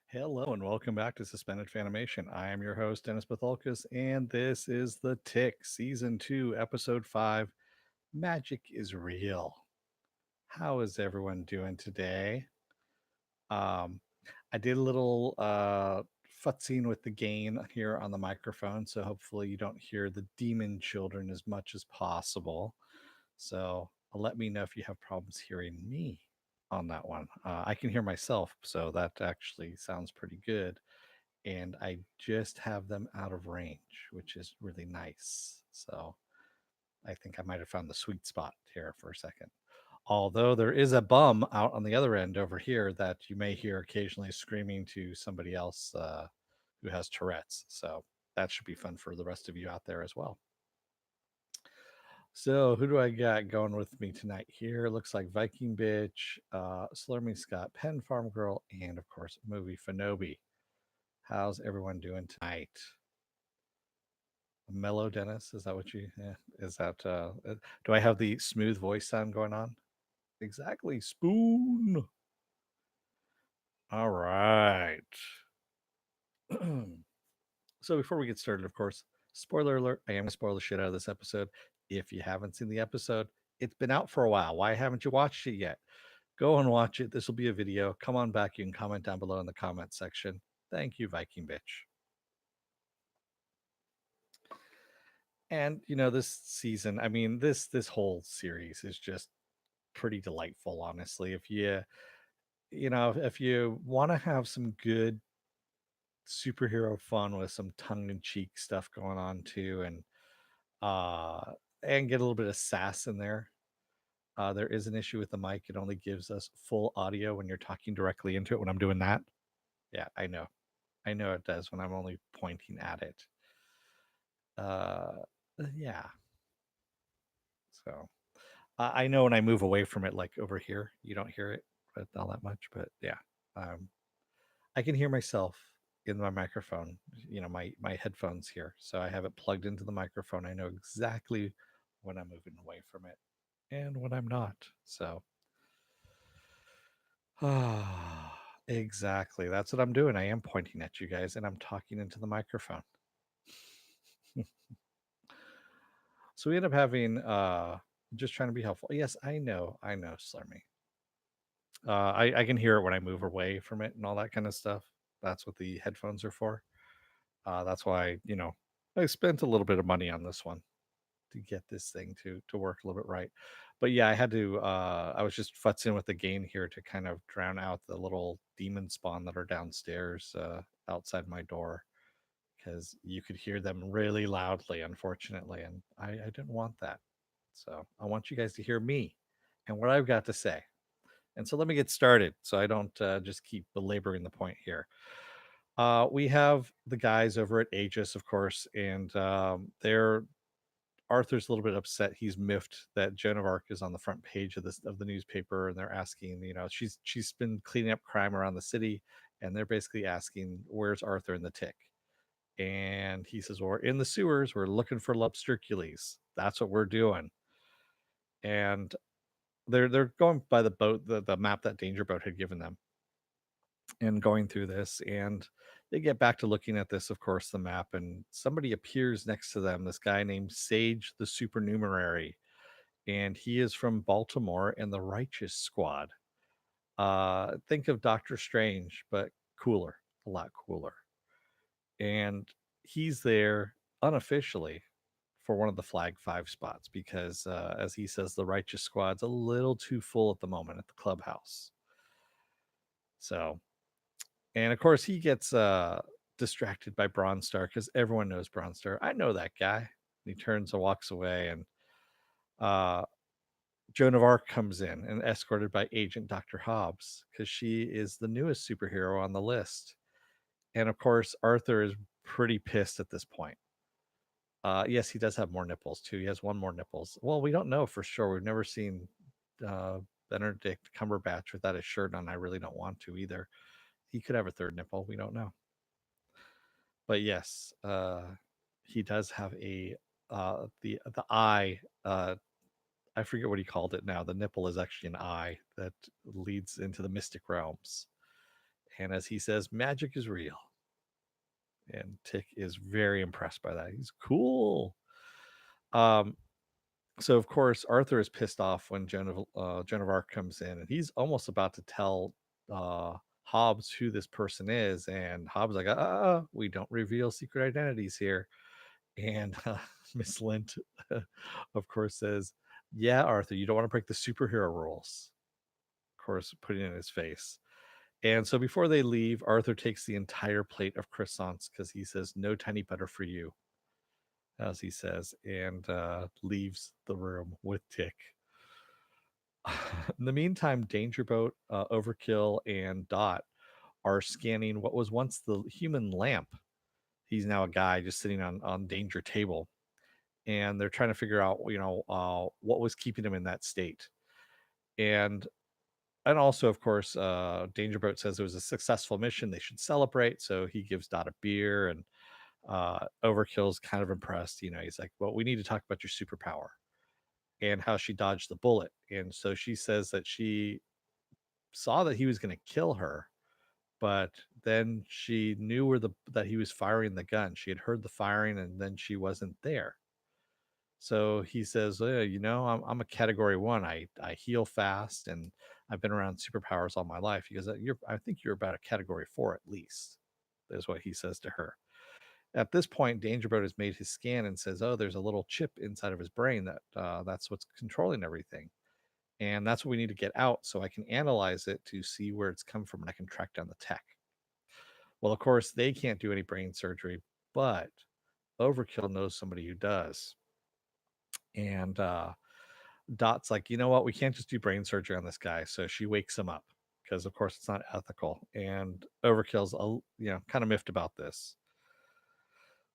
Hello and welcome back to Suspended Fanimation. I am your host, Dennis Bethalkus, and this is The Tick, Season 2, Episode 5 Magic is Real. How is everyone doing today? Um, I did a little futzing with the gain here on the microphone, so hopefully you don't hear the demon children as much as possible. So let me know if you have problems hearing me on that one. I can hear myself, so that actually sounds pretty good. And I just have them out of range, which is really nice. So I think I might have found the sweet spot here for a second. Although there is a bum out on the other end over here that you may hear occasionally screaming to somebody else who has Tourette's. So that should be fun for the rest of you out there as well. So who do I got going with me tonight here? Looks like Viking Bitch, Slurmy Scott, Pen Farm Girl, and of course, Movie Fanobi. How's everyone doing tonight? Mellow Dennis, is that what you? Yeah, is that? Do I have the smooth voice sound going on? Exactly, spoon. All right. So before we get started, of course, spoiler alert: I am gonna spoil the shit out of this episode. If you haven't seen the episode, it's been out for a while. Why haven't you watched it yet? Go and watch it. This will be a video. Come on back. You can comment down below in the comment section. Thank you, Viking Bitch. And this season, I mean, this whole series is just pretty delightful, honestly. If you want to have some good superhero fun with some tongue-in-cheek stuff going on too, uh and get a little bit of sass in there. There is an issue with the mic. It only gives us full audio when you're talking directly into it when I'm doing that. Yeah, I know it does when I'm only pointing at it. uh yeah. So I know when I move away from it, like over here, you don't hear it, but not that much. But yeah, um, I can hear myself in my microphone. My headphones here, so I have it plugged into the microphone. I know exactly when I'm moving away from it and when I'm not. So, exactly. That's what I'm doing. I am pointing at you guys, and I'm talking into the microphone. So we end up having just trying to be helpful. Yes, I know, Slurmy. I can hear it when I move away from it and all that kind of stuff. That's what the headphones are for. That's why I spent a little bit of money on this one to get this thing to work a little bit right. But yeah, I had to. I was just futzing with the gain here to kind of drown out the little demon spawn that are downstairs outside my door because you could hear them really loudly, unfortunately, and I didn't want that. So I want you guys to hear me and what I've got to say. And so let me get started so I don't just keep belaboring the point here. We have the guys over at Aegis, of course, and they're Arthur's a little bit upset. He's miffed that Joan of Arc is on the front page of the newspaper, and they're asking, she's been cleaning up crime around the city, and they're basically asking, "Where's Arthur and the Tick?" And he says, "Well, we're in the sewers. We're looking for Lobstercules. That's what we're doing." And they're going by the boat, the map that Danger Boat had given them, and going through this, and they get back to looking at this, of course, the map, and somebody appears next to them, this guy named Sage the Supernumerary, and he is from Baltimore and the Righteous Squad. Think of Doctor Strange, but cooler, a lot cooler. And he's there unofficially for one of the Flag 5 spots because, as he says, the Righteous Squad's a little too full at the moment at the clubhouse. So, and of course, he gets distracted by Bronzestar because everyone knows Bronzestar. I know that guy. And he turns and walks away, and uh, Joan of Arc comes in and escorted by Agent Dr. Hobbs because she is the newest superhero on the list. And of course, Arthur is pretty pissed at this point. Yes, he does have more nipples too. He has one more nipples. Well, we don't know for sure. We've never seen uh, Benedict Cumberbatch without his shirt on. I really don't want to either. He could have a third nipple. We don't know. But yes, he does have a the eye. I forget what he called it now. The nipple is actually an eye that leads into the mystic realms, And as he says, magic is real. And Tick is very impressed by that. He's cool. Um, so of course Arthur is pissed off when Joan of Arc comes in, and he's almost about to tell Hobbs who this person is, and Hobbs like, we don't reveal secret identities here. And Miss Lint, of course, says, "Yeah, Arthur, you don't want to break the superhero rules." Of course, putting it in his face. And so before they leave, Arthur takes the entire plate of croissants because he says, "No tiny butter for you," as he says, and leaves the room with Tick. In the meantime, Dangerboat, Overkill, and Dot are scanning what was once the human lamp. He's now a guy just sitting on Danger Table, and they're trying to figure out, what was keeping him in that state. And also, of course, Dangerboat says it was a successful mission. They should celebrate. So he gives Dot a beer, and Overkill's kind of impressed. He's like, "Well, we need to talk about your superpower and how she dodged the bullet." And so she says that she saw that he was going to kill her, but then she knew that he was firing the gun. She had heard the firing, and then she wasn't there. So he says, I'm a category 1. I heal fast, and I've been around superpowers all my life." He goes, I think you're about a category 4 at least," is what he says to her. At this point, Dangerboat has made his scan and says, "Oh, there's a little chip inside of his brain that's what's controlling everything. And that's what we need to get out so I can analyze it to see where it's come from and I can track down the tech." Well, of course, they can't do any brain surgery, but Overkill knows somebody who does. And Dot's like, "You know what? We can't just do brain surgery on this guy." So she wakes him up because, of course, it's not ethical. And Overkill's, kind of miffed about this.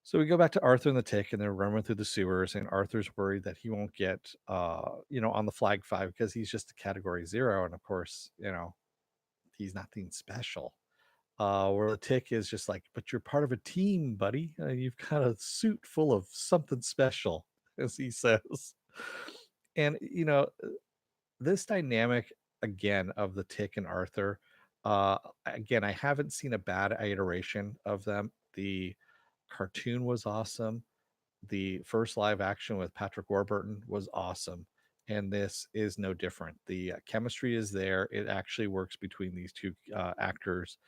So we go back to Arthur and the Tick, and they're running through the sewers. And Arthur's worried that he won't get, on the Flag 5 because he's just a category 0. And of course, he's nothing special. Where the Tick is just like, "But you're part of a team, buddy. You've got a suit full of something special," as he says. And, this dynamic again of the Tick and Arthur, again, I haven't seen a bad iteration of them. The cartoon was awesome. The first live action with Patrick Warburton was awesome. And this is no different. The chemistry is there. It actually works between these two actors,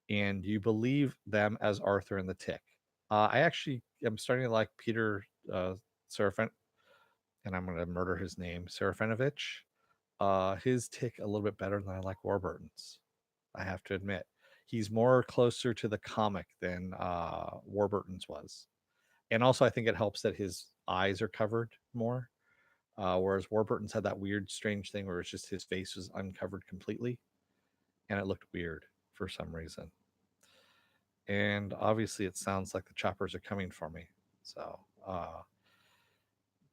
and you believe them as Arthur and the Tick. I actually am starting to like Peter Serafin, and I'm going to murder his name, Serafinovich. His Tick a little bit better than I like Warburton's. I have to admit, he's more closer to the comic than Warburton's was, and also I think it helps that his eyes are covered more, whereas Warburton's had that weird, strange thing where it's just his face was uncovered completely, and it looked weird for some reason. And obviously, it sounds like the choppers are coming for me, so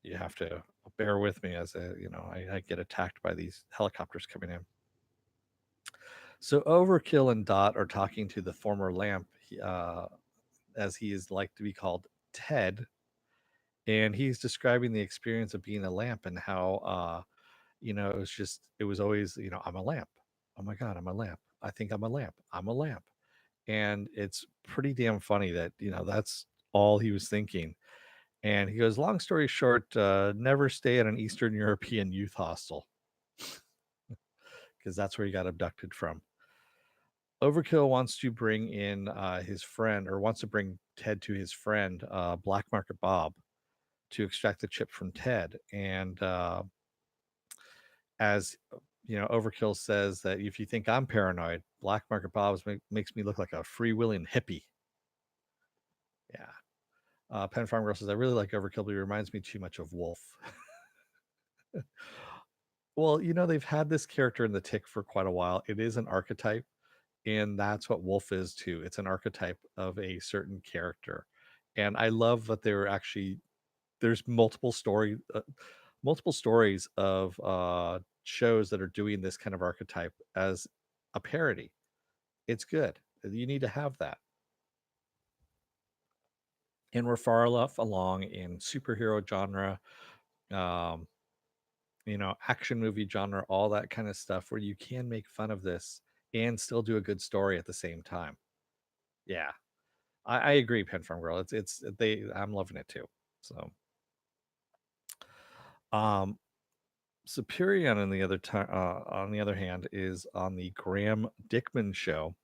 you have to bear with me as I get attacked by these helicopters coming in. So Overkill and Dot are talking to the former Lamp, as he is like to be called, Ted, and he's describing the experience of being a lamp and how it was always, "I'm a lamp. Oh my god, I'm a lamp. I think I'm a lamp. I'm a lamp." And it's pretty damn funny that that's all he was thinking. And he goes, "Long story short, never stay at an Eastern European youth hostel," because that's where he got abducted from. Overkill wants to bring in his friend, or wants to bring Ted to his friend, Black Market Bob, to extract the chip from Ted. And as Overkill says that, "If you think I'm paranoid, Black Market Bob makes me look like a freewheeling hippie." Yeah. Pen Farm Girl says, "I really like Overkill, but he reminds me too much of Wolf." Well, they've had this character in the Tick for quite a while. It is an archetype, and that's what Wolf is too. It's an archetype of a certain character. And I love that there's multiple stories of shows that are doing this kind of archetype as a parody. It's good. You need to have that. And we're far enough along in superhero genre, um, action movie genre, all that kind of stuff, where you can make fun of this and still do a good story at the same time. Yeah, I agree, Pen Farm Girl. It's they. I'm loving it too. So, um, Superior on the other time, on the other hand, is on the Graham Dickman show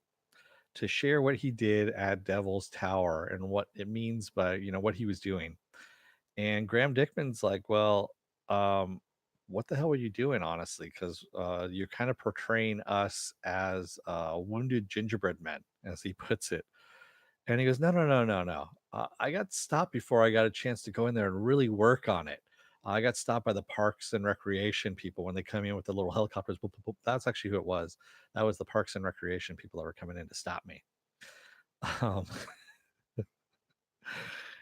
to share what he did at Devil's Tower and what it means by what he was doing. And Graham Dickman's like, well, what the hell are you doing, honestly? Because you're kind of portraying us as wounded gingerbread men, as he puts it. And he goes, no, no, no, no, no. I got stopped before I got a chance to go in there and really work on it. I got stopped by the parks and recreation people when they come in with the little helicopters. Boop, boop, boop. That's actually who it was. That was the parks and recreation people that were coming in to stop me. Um,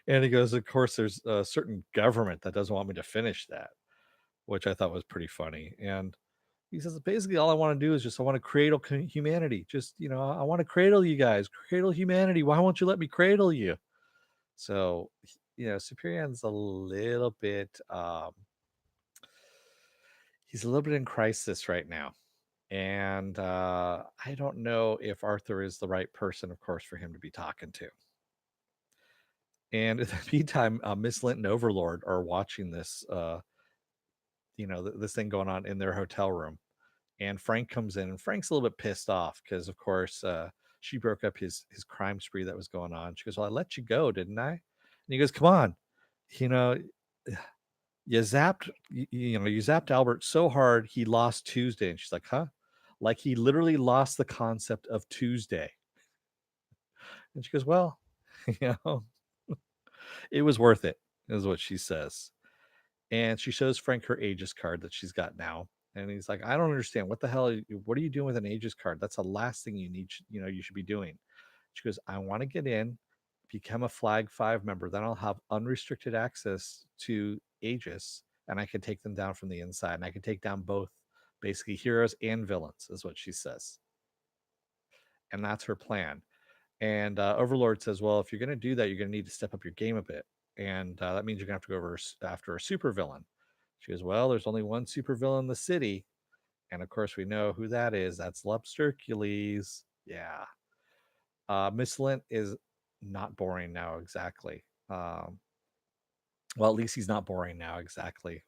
and he goes, of course, there's a certain government that doesn't want me to finish that, which I thought was pretty funny. And he says, basically, all I want to do is I want to cradle humanity. Just, I want to cradle you guys, cradle humanity. Why won't you let me cradle you? So, Superior's a little bit, he's a little bit in crisis right now. And I don't know if Arthur is the right person, of course, for him to be talking to. And in the meantime, Miss Linton Overlord are watching this, this thing going on in their hotel room. And Frank comes in, and Frank's a little bit pissed off because, of course, she broke up his crime spree that was going on. She goes, "Well, I let you go, didn't I?" And he goes, "Come on, you know, you zapped Albert so hard he lost Tuesday." And she's like, "Huh?" Like he literally lost the concept of Tuesday. And she goes, "Well, you know, it was worth it," is what she says. And she shows Frank her Aegis card that she's got now. And he's like, "I don't understand. What the hell? What are you doing with an Aegis card? That's the last thing you need. You should be doing." She goes, "I want to get in, become a Flag 5 member. Then I'll have unrestricted access to Aegis, and I can take them down from the inside. And I can take down both, basically, heroes and villains," is what she says. And that's her plan. And Overlord says, "Well, if you're going to do that, you're going to need to step up your game a bit. And that means you're going to have to go over after a super villain." She goes, "Well, there's only one super villain in the city. And of course, we know who that is. That's Lupstercules." Yeah. Miss Lint is not boring now, exactly. Well, at least he's not boring now, exactly.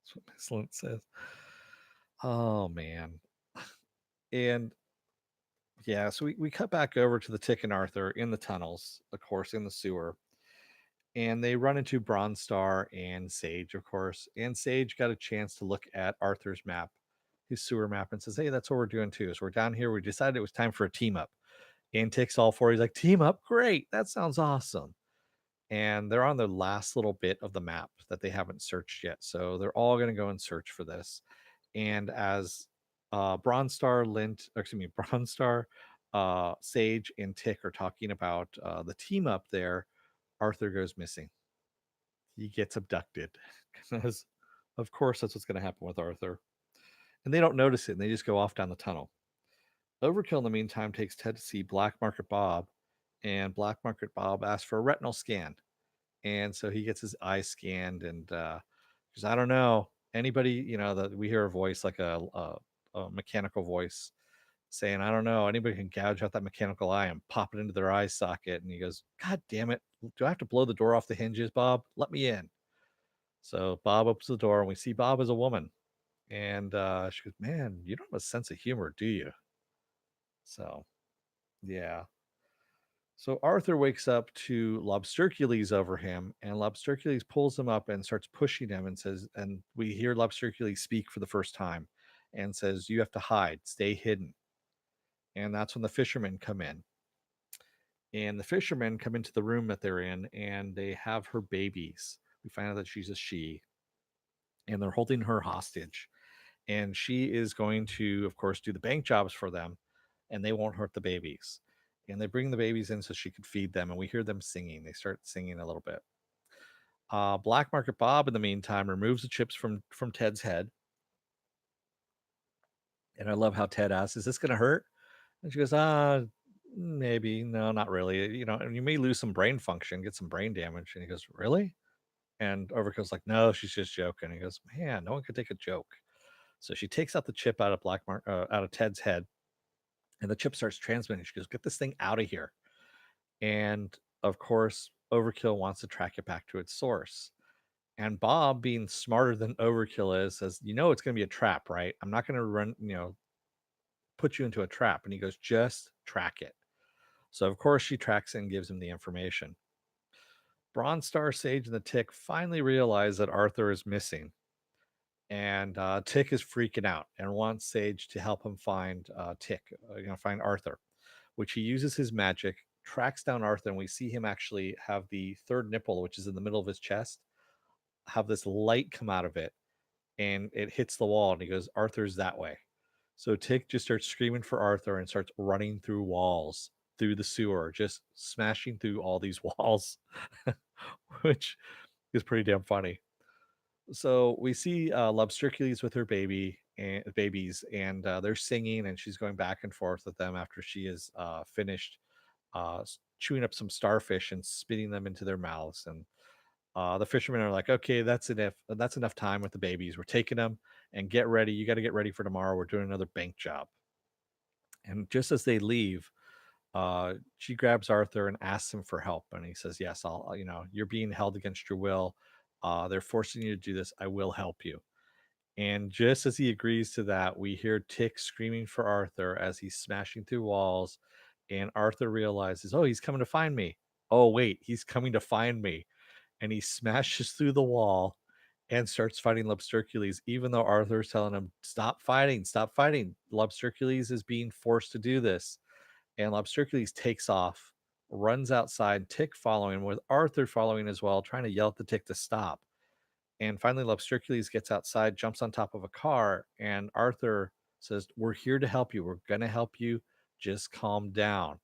That's what Miss Lint says. Oh, man. And yeah, so we cut back over to the Tick and Arthur in the tunnels, of course, in the sewer. And they run into Bronze and Sage, of course. And Sage got a chance to look at Arthur's map, his sewer map, and says, "Hey, that's what we're doing too. So we're down here. We decided it was time for a team up." And Tick's all for it. He's like, "Team up? Great. That sounds awesome." And they're on the last little bit of the map that they haven't searched yet. So they're all going to go and search for this. And as Bronze Star, Sage, and Tick are talking about the team up there, Arthur goes missing. He gets abducted. Because, of course, that's what's going to happen with Arthur. And they don't notice it, and they just go off down the tunnel. Overkill, in the meantime, takes Ted to see Black Market Bob, and Black Market Bob asks for a retinal scan. And so he gets his eyes scanned, and because I don't know anybody, that we hear a voice like a mechanical voice saying, "I don't know, anybody can gouge out that mechanical eye and pop it into their eye socket." And he goes, "God damn it, do I have to blow the door off the hinges, Bob? Let me in." So Bob opens the door, and we see Bob as a woman, and she goes, "Man, you don't have a sense of humor, do you?" So yeah. So Arthur wakes up to Lobstercules over him, and Lobstercules pulls him up and starts pushing him and says, and we hear Lobstercules speak for the first time and says, "You have to hide, stay hidden." And that's when the fishermen come in. And the fishermen come into the room that they're in, and they have her babies. We find out that she's a she, and they're holding her hostage. And she is going to, of course, do the bank jobs for them, and they won't hurt the babies. And they bring the babies in so she could feed them, and we hear them singing. They start singing a little bit. Black Market Bob, in the meantime, removes the chips from Ted's head, and I love how Ted asks, "Is this going to hurt?" And she goes, maybe, no, not really. And you may lose some brain function, get some brain damage." And he goes, "Really?" And Overkill's like, "No, she's just joking." And he goes, "Man, no one could take a joke." So she takes out the chip out of out of Ted's head, And the chip starts transmitting. She goes, "Get this thing out of here." And of course, Overkill wants to track it back to its source. And Bob, being smarter than Overkill is, says, "It's going to be a trap, right? I'm not going to put you into a trap." And he goes, "Just track it." So, of course, she tracks it and gives him the information. Bronze Star Sage and the Tick finally realize that Arthur is missing. And Tick is freaking out and wants Sage to help him find find Arthur, which he uses his magic, tracks down Arthur, and we see him actually have the third nipple, which is in the middle of his chest, have this light come out of it, and it hits the wall, and he goes, "Arthur's that way." So Tick just starts screaming for Arthur and starts running through walls, through the sewer, just smashing through all these walls, which is pretty damn funny. So we see Lobstercules with her babies, and they're singing, and she's going back and forth with them after she is finished chewing up some starfish and spitting them into their mouths. And the fishermen are like, "Okay, that's enough. That's enough time with the babies. We're taking them, and get ready. You got to get ready for tomorrow. We're doing another bank job." And just as they leave, she grabs Arthur and asks him for help, and he says, "Yes, I'll. You're being held against your will. They're forcing you to do this. I will help you." And just as he agrees to that, we hear Tick screaming for Arthur as he's smashing through walls. And Arthur realizes, "Oh, he's coming to find me. Oh, wait, he's coming to find me." And he smashes through the wall and starts fighting Lobstercules, even though Arthur's telling him, "Stop fighting, stop fighting. Lobstercules is being forced to do this." And Lobstercules takes off, runs outside, Tick following, with Arthur following as well, trying to yell at the Tick to stop. And finally, Lobstercules gets outside, jumps on top of a car, and Arthur says, "We're here to help you. We're going to help you. Just calm down."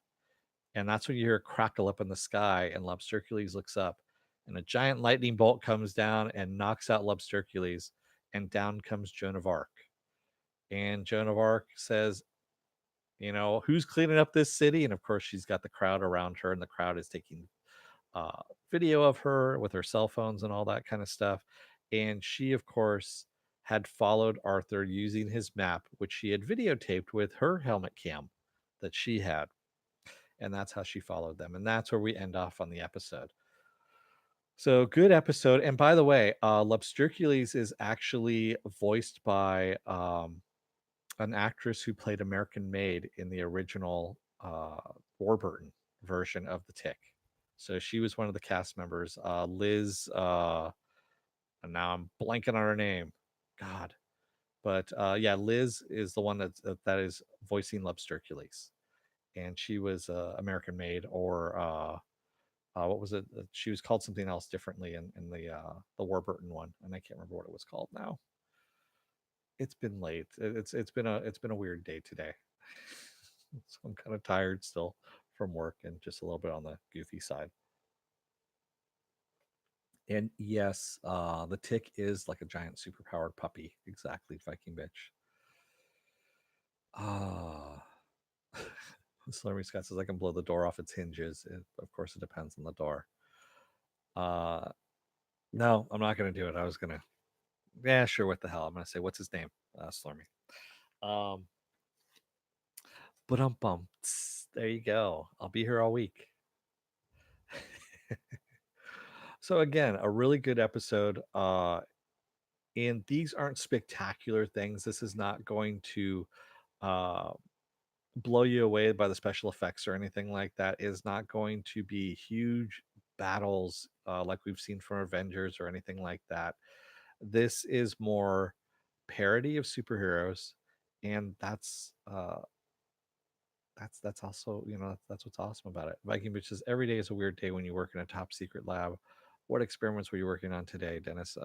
And that's when you hear a crackle up in the sky, and Lobstercules looks up, and a giant lightning bolt comes down and knocks out Lobstercules, and down comes Joan of Arc. And Joan of Arc says, "Who's cleaning up this city?" And of course, she's got the crowd around her, and the crowd is taking video of her with her cell phones and all that kind of stuff. And she, of course, had followed Arthur using his map, which she had videotaped with her helmet cam that she had. And that's how she followed them. And that's where we end off on the episode. So good episode. And by the way, Lobstercules is actually voiced by an actress who played American Maid in the original Warburton version of The Tick. So she was one of the cast members. Liz, and now I'm blanking on her name. God. But yeah, Liz is the one that is voicing Lobstercules. And she was American Maid, or what was it? She was called something else differently in the Warburton one, and I can't remember what it was called now. It's been late. It's been a weird day today. So I'm kind of tired still from work and just a little bit on the goofy side. And yes, the Tick is like a giant superpowered puppy. Exactly, Viking bitch. Ah. Slurmy Scott says I can blow the door off its hinges. Of course, it depends on the door. Uh, no, I'm not gonna do it. I was gonna, yeah, sure. What the hell? I'm gonna say, what's his name? Slurmy. Um, but there you go. I'll be here all week. So again, a really good episode. And these aren't spectacular things. This is not going to uh blow you away by the special effects or anything like that. It is not going to be huge battles like we've seen from Avengers or anything like that. This is more parody of superheroes, and that's also, that's what's awesome about it. Viking Bitch says every day is a weird day when you work in a top secret lab. What experiments were you working on today, Dennis?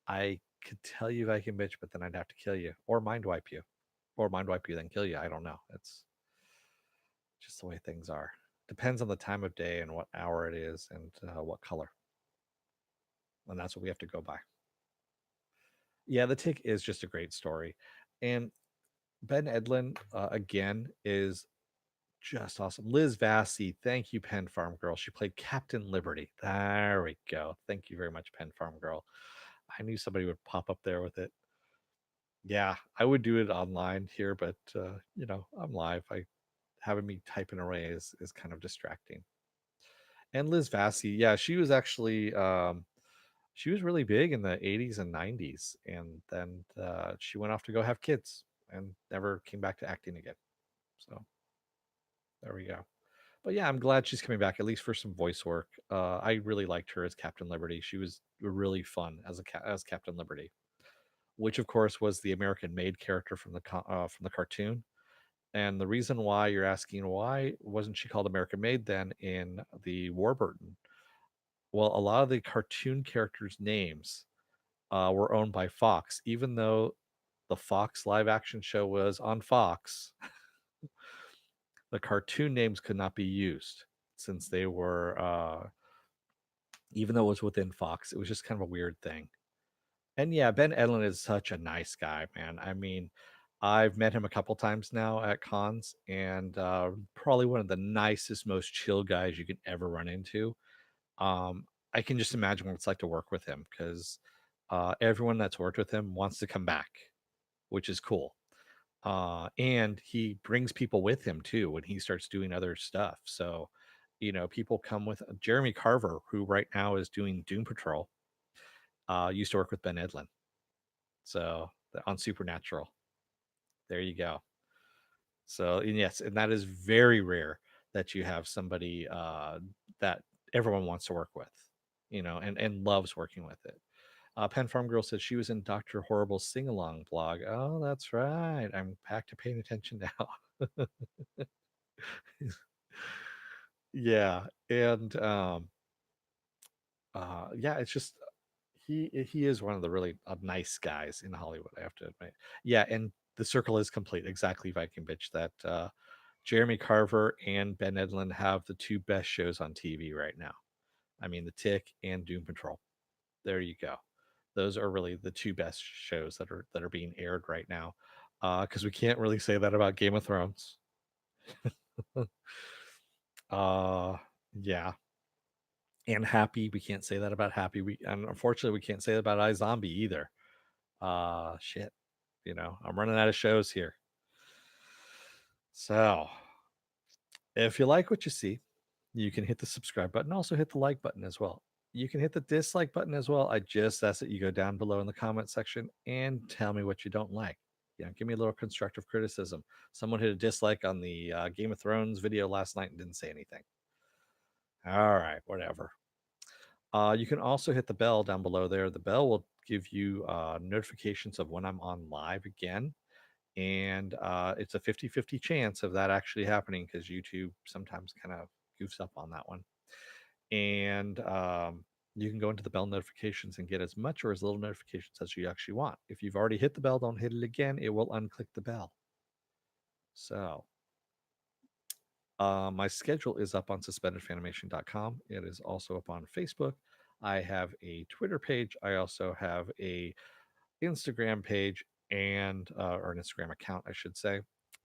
I could tell you, Viking Bitch, but then I'd have to kill you or mind wipe you, then kill you. I don't know. It's just the way things are. Depends on the time of day and what hour it is, and what color. And that's what we have to go by. Yeah, The Tick is just a great story. And Ben Edlin, again, is just awesome. Liz Vassy, thank you, Penn Farm Girl. She played Captain Liberty. There we go. Thank you very much, Penn Farm Girl. I knew somebody would pop up there with it. Yeah, I would do it online here, but I'm live. I having me typing away is kind of distracting. And Liz Vassy, yeah, she was actually she was really big in the 80s and 90s, and then she went off to go have kids and never came back to acting again. So there we go. But yeah, I'm glad she's coming back at least for some voice work. I really liked her as Captain Liberty. She was really fun as as Captain Liberty, which of course was the American Made character from the cartoon. And the reason why you're asking why wasn't she called American Made then in the Warburton? Well, a lot of the cartoon characters' names were owned by Fox, even though the Fox live action show was on Fox. The cartoon names could not be used since they were, even though it was within Fox, it was just kind of a weird thing. And yeah, Ben Edlund is such a nice guy, man. I mean, I've met him a couple times now at cons, and probably one of the nicest, most chill guys you can ever run into. Um, I can just imagine what it's like to work with him because everyone that's worked with him wants to come back, which is cool. And he brings people with him too when he starts doing other stuff. So, people come with Jeremy Carver, who right now is doing Doom Patrol. Used to work with Ben Edlund, so on Supernatural. There you go. So, and yes, and that is very rare that you have somebody that everyone wants to work with, and loves working with it. Pen Farm Girl says she was in Dr. Horrible's sing along blog. Oh, that's right. I'm back to paying attention now. Yeah. And yeah, it's just he is one of the really nice guys in Hollywood, I have to admit. Yeah, and the circle is complete. Exactly, Viking Bitch. That Jeremy Carver and Ben Edlund have the two best shows on TV right now. I mean, The Tick and Doom Patrol. There you go. Those are really the two best shows that are being aired right now. Because we can't really say that about Game of Thrones. uh, yeah, and Happy. We can't say that about Happy. And unfortunately we can't say that about iZombie either. Shit. I'm running out of shows here. So if you like what you see, you can hit the subscribe button. Also hit the like button as well. You can hit the dislike button as well. I just ask that you go down below in the comment section and tell me what you don't like. Give me a little constructive criticism. Someone hit a dislike on the Game of Thrones video last night and didn't say anything. All right, whatever. You can also hit the bell down below there. The bell will give you notifications of when I'm on live again. And it's a 50-50 chance of that actually happening because YouTube sometimes kind of goofs up on that one. And you can go into the bell notifications and get as much or as little notifications as you actually want. If you've already hit the bell, don't hit it again. It will unclick the bell. So my schedule is up on suspendedfanimation.com. It is also up on Facebook. I have a Twitter page. I also have a Instagram page and or an Instagram account, I should say.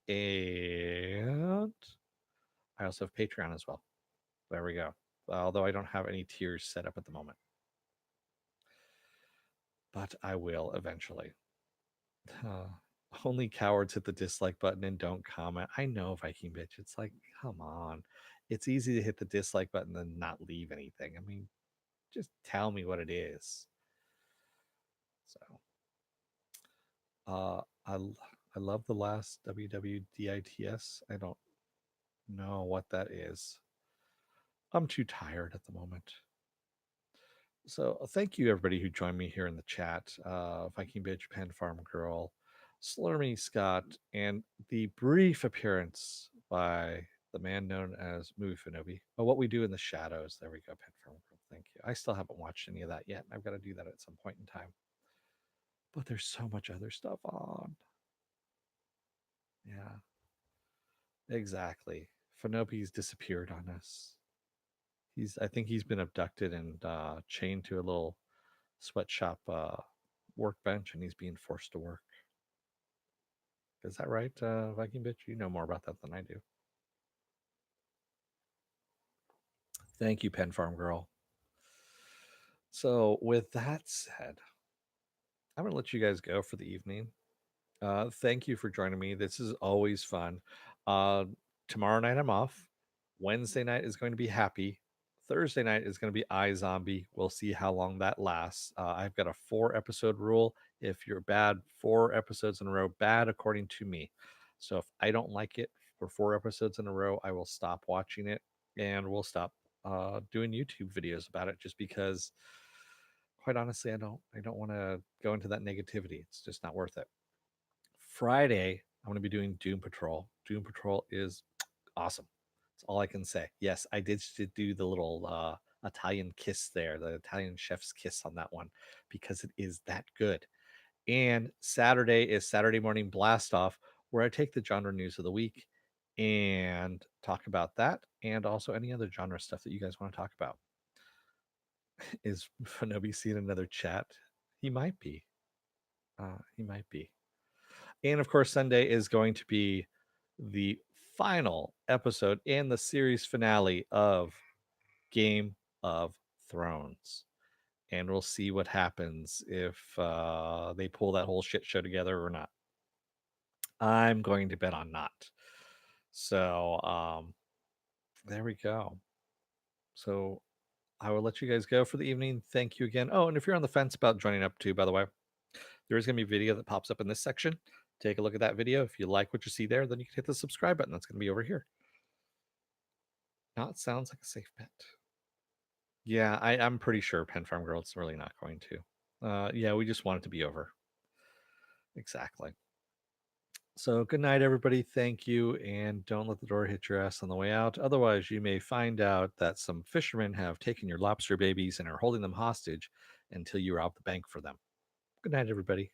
And I also have Patreon as well. There we go. Although I don't have any tiers set up at the moment, but I will eventually. Uh, Only cowards hit the dislike button and don't comment. I know, Viking Bitch. It's like, come on. It's easy to hit the dislike button and not leave anything. I mean, just tell me what it is. So, uh, I I love the last WWDITS. I don't know what that is. I'm too tired at the moment. So thank you everybody who joined me here in the chat. Viking Bitch, Pen Farm Girl, Slurmy Scott, and the brief appearance by the man known as Movie Finobi. But what we do in the shadows. There we go, Pen Farm Girl. Thank you. I still haven't watched any of that yet. I've got to do that at some point in time. But there's so much other stuff on. Yeah, exactly. Finobi's disappeared on us. I think he's been abducted and chained to a little sweatshop workbench, and he's being forced to work. Is that right, Viking Bitch? You know more about that than I do. Thank you, Pen Farm Girl. So, with that said, I'm going to let you guys go for the evening. Thank you for joining me. This is always fun. Uh, Tomorrow night I'm off. Wednesday night is going to be happy. Thursday night is going to be iZombie. We'll see how long that lasts. I've got a 4 episode rule. If you're bad 4 episodes in a row, bad according to me. So if I don't like it for 4 episodes in a row, I will stop watching it and we'll stop doing YouTube videos about it. Just because, quite honestly, I don't want to go into that negativity. It's just not worth it. Friday, I'm going to be doing Doom Patrol. Doom Patrol is awesome. That's all I can say. Yes, I did do the little Italian kiss there, the Italian chef's kiss on that one, because it is that good. And Saturday is Saturday Morning Blast Off, where I take the genre news of the week and talk about that, and also any other genre stuff that you guys want to talk about. Is Fanobi seeing another chat? He might be. He might be. And of course, Sunday is going to be the final episode and the series finale of Game of Thrones. And we'll see what happens if they pull that whole shit show together or not. I'm going to bet on not. So there we go. So I will let you guys go for the evening. Thank you again. Oh, and if you're on the fence about joining up too, by the way, there is going to be a video that pops up in this section. Take a look at that video. If you like what you see there, then you can hit the subscribe button. That's going to be over here. Now it sounds like a safe bet. Yeah, I'm pretty sure Pen Farm Girl's really not going to. Yeah, we just want it to be over. Exactly. So good night, everybody. Thank you, and don't let the door hit your ass on the way out. Otherwise, you may find out that some fishermen have taken your lobster babies and are holding them hostage until you rob the bank for them. Good night, everybody.